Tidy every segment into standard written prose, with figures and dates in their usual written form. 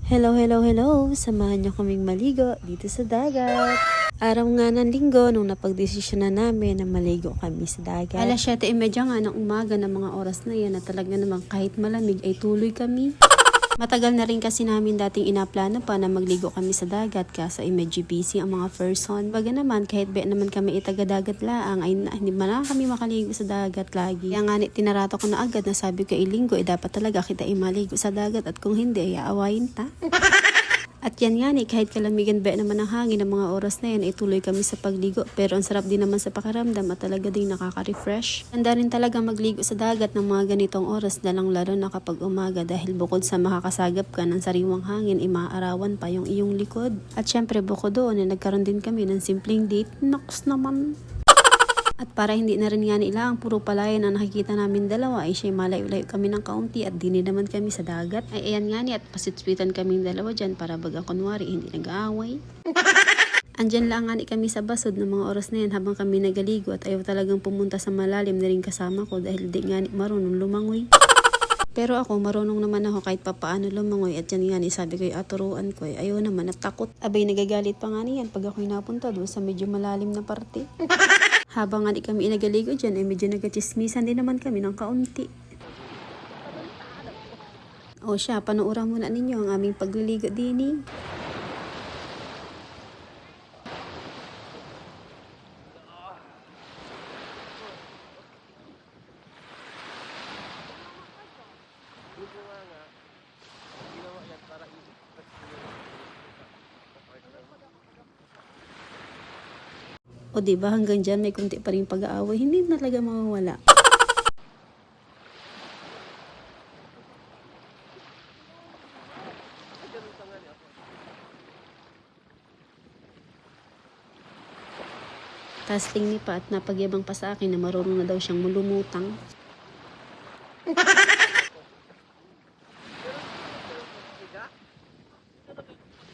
Hello, hello, hello! Samahan niyo kaming maligo dito sa dagat. Araw nga ng linggo nung napagdesisyon na namin na maligo kami sa dagat. Alas 7:30 nga ng umaga ng mga oras na yan na talaga namang kahit malamig ay tuloy kami. Matagal na rin kasi namin dating inaplano pa na magligo kami sa dagat kaso ay medyo busy ang mga person. Baga naman kahit ba naman kami itaga-dagat laang ay hindi man kami makaligo sa dagat lagi. Kaya nga tinarato ko na agad na sabi ko ay linggo dapat talaga kita ay maligo sa dagat at kung hindi ay aawayin ta. At yan nga kahit kalamigan ba naman ang hangin ng mga oras na yan ay tuloy kami sa pagligo. Pero ang sarap din naman sa pakiramdam at talaga din nakaka-refresh. Handa rin talaga magligo sa dagat ng mga ganitong oras lalo na kapag umaga dahil bukod sa makakasagap ka ng sariwang hangin ay maaarawan pa yung iyong likod. At syempre bukod doon ay nagkaroon din kami ng simpleng date. Naks naman! At para hindi na rin nga nila ang puro palayan na nakikita namin dalawa ay siya'y malayo-layo kami ng kaunti at dini naman kami sa dagat. Ay ayan nga at pasitswitan kaming dalawa dyan para baga kunwari hindi nag-aaway. Andyan lang nga kami sa basod ng mga oras na yan habang kami nagaligo at ayaw talagang pumunta sa malalim na rin kasama ko dahil di nga marunong lumangoy. Pero ako marunong naman ako kahit papaano lumangoy at yan nga sabi ko aturuan ko ayaw naman at takot. Abay nagagalit pa nga niyan pag ako'y napunta doon sa medyo malalim na parte. Habang nga kami inagaligo dyan, ay medyo nagkachismisan din naman kami ng kaunti. O siya, panuoran muna ninyo ang aming pagliligo din. O diba hanggang dyan may kunti pa rin pag-aaway, hindi talaga mawawala. Tasting ni pa at napagyabang pa sa akin na marunong na daw siyang mulumutang.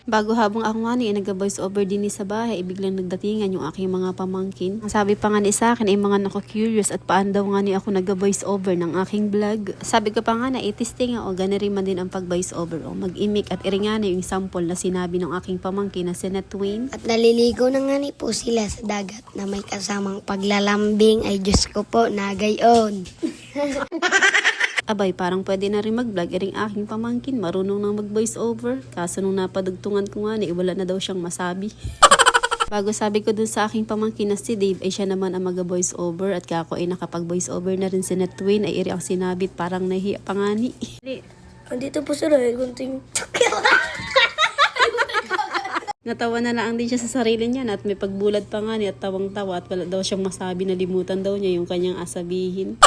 Bago habang ako nga ay nag-voice over din sa bahay, biglang nagdatingan yung aking mga pamangkin. Ang sabi pa nga sa akin ay mga nako-curious at paan daw nga ako nag-voice over ng aking vlog. Sabi ko pa nga na itisting o gana rin man din ang pag-voice over o mag-imik at iringana yung sample na sinabi ng aking pamangkin na si Netwin. At naliligo na nga po sila sa dagat na may kasamang paglalambing ay Diyos ko po, nagayon. Abay, parang pwede na rin mag-vlog. Iring aking pamangkin, marunong nang mag-voice over. Kaso nung napadugtungan ko nga wala na daw siyang masabi. Bago sabi ko dun sa aking pamangkin na si Dave, ay siya naman ang mag-voice over. At kako ay nakapag-voice over na rin si Netwin. Ay iri ang sinabit, parang nahiya pa nga ni. Andito po sila kunting... Natawa na lang din siya sa sarili niya at may pagbulat pa nga at tawang-tawa at wala daw siyang masabi na limutan daw niya yung kanyang asabihin.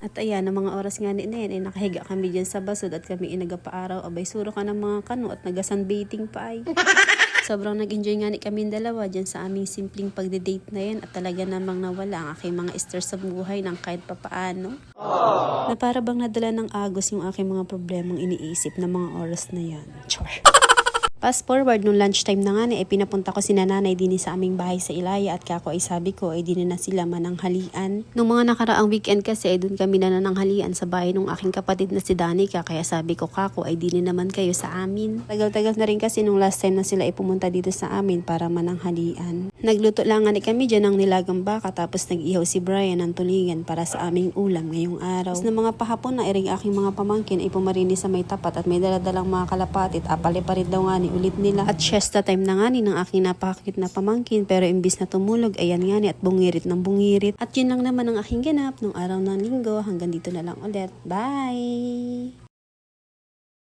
At ayan, ng mga oras nga ay nakahiga kami dyan sa basod at kami inagapaaraw. Abay, suro ka ng mga kano at nagasunbathing pa ay. Sobrang nag-enjoy nga kami dalawa dyan sa aming simpleng pagde-date na yan at talaga namang nawala ang aking mga stress sa buhay ng kahit papaano. Na para bang nadala ng agos yung aking mga problemang iniisip na mga oras na yan. Char. Fast forward, nung lunchtime na nga ay pinapunta ko si nanay din sa aming bahay sa Ilaya at kako ay sabi ko ay din na sila mananghalian. Nung mga nakaraang weekend kasi ay doon kami nananghalian sa bahay nung aking kapatid na si Danica kaya sabi ko kako ay din naman kayo sa amin. Tagal-tagal na rin kasi nung last time na sila ay pumunta dito sa amin para mananghalian. Nagluto lang nga kami dyan ng nilagang baka tapos nag-ihaw si Brian ng tulingan para sa aming ulam ngayong araw. Tapos na mga pahapon na iring aking mga pamangkin ay pumarini sa may tapat at may daladalang mga kalapatit apaliparit daw nga ulit nila. At siesta time na nga ng aking napakakit na pamangkin pero imbis na tumulog ayan nga at bungirit ng bungirit. At yun lang naman ang aking ganap nung araw ng linggo. Hanggang dito na lang ulit. Bye!